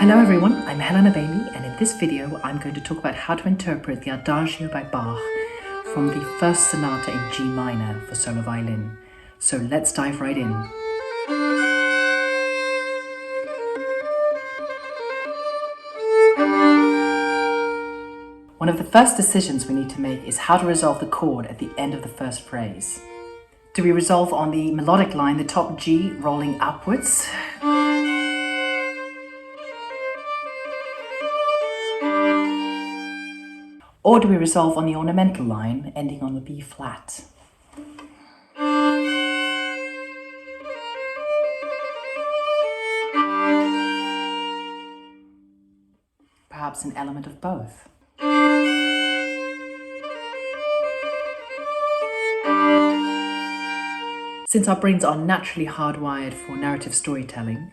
Hello everyone, I'm Helena Baillie, and in this video I'm going to talk about how to interpret the Adagio by Bach from the first sonata in G minor for solo violin. So let's dive right in. One of the first decisions we need to make is how to resolve the chord at the end of the first phrase. Do we resolve on the melodic line, the top G rolling upwards? Or do we resolve on the ornamental line, ending on the B flat? Perhaps an element of both. Since our brains are naturally hardwired for narrative storytelling,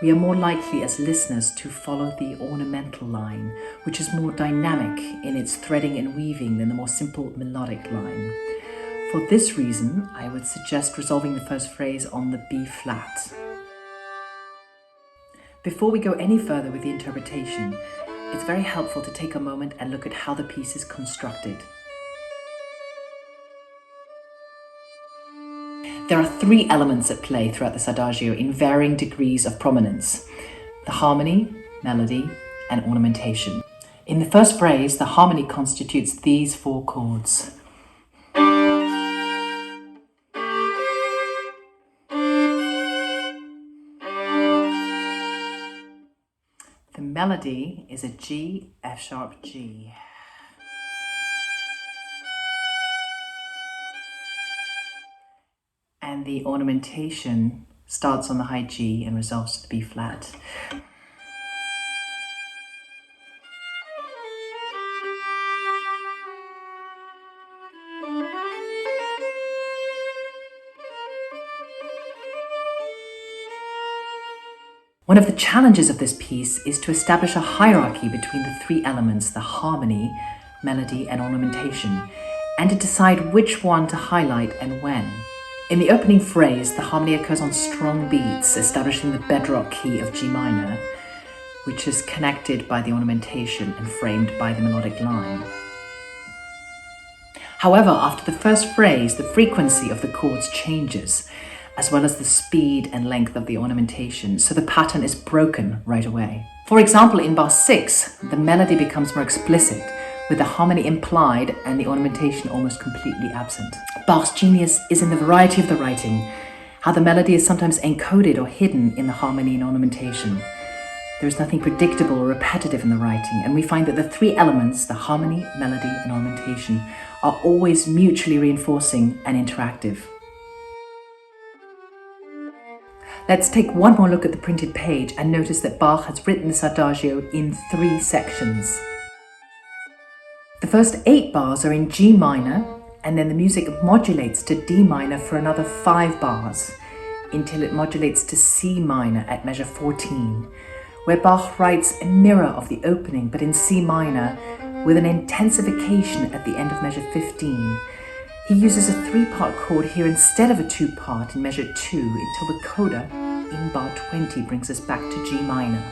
we are more likely as listeners to follow the ornamental line, which is more dynamic in its threading and weaving than the more simple melodic line. For this reason, I would suggest resolving the first phrase on the B flat. Before we go any further with the interpretation, it's very helpful to take a moment and look at how the piece is constructed. There are three elements at play throughout this adagio in varying degrees of prominence: the harmony, melody, and ornamentation. In the first phrase, the harmony constitutes these four chords. The melody is a G, F sharp, G. And the ornamentation starts on the high G and resolves to the B flat. One of the challenges of this piece is to establish a hierarchy between the three elements, the harmony, melody, and ornamentation, and to decide which one to highlight and when. In the opening phrase, the harmony occurs on strong beats, establishing the bedrock key of G minor, which is connected by the ornamentation and framed by the melodic line. However, after the first phrase, the frequency of the chords changes, as well as the speed and length of the ornamentation, so the pattern is broken right away. For example, in bar 6, the melody becomes more explicit, with the harmony implied and the ornamentation almost completely absent. Bach's genius is in the variety of the writing, how the melody is sometimes encoded or hidden in the harmony and ornamentation. There is nothing predictable or repetitive in the writing, and we find that the three elements, the harmony, melody, and ornamentation, are always mutually reinforcing and interactive. Let's take one more look at the printed page and notice that Bach has written this adagio in three sections. The first 8 bars are in G minor, and then the music modulates to D minor for another 5 bars, until it modulates to C minor at measure 14, where Bach writes a mirror of the opening, but in C minor, with an intensification at the end of measure 15. He uses a 3-part chord here instead of a 2-part in measure 2, until the coda in bar 20 brings us back to G minor.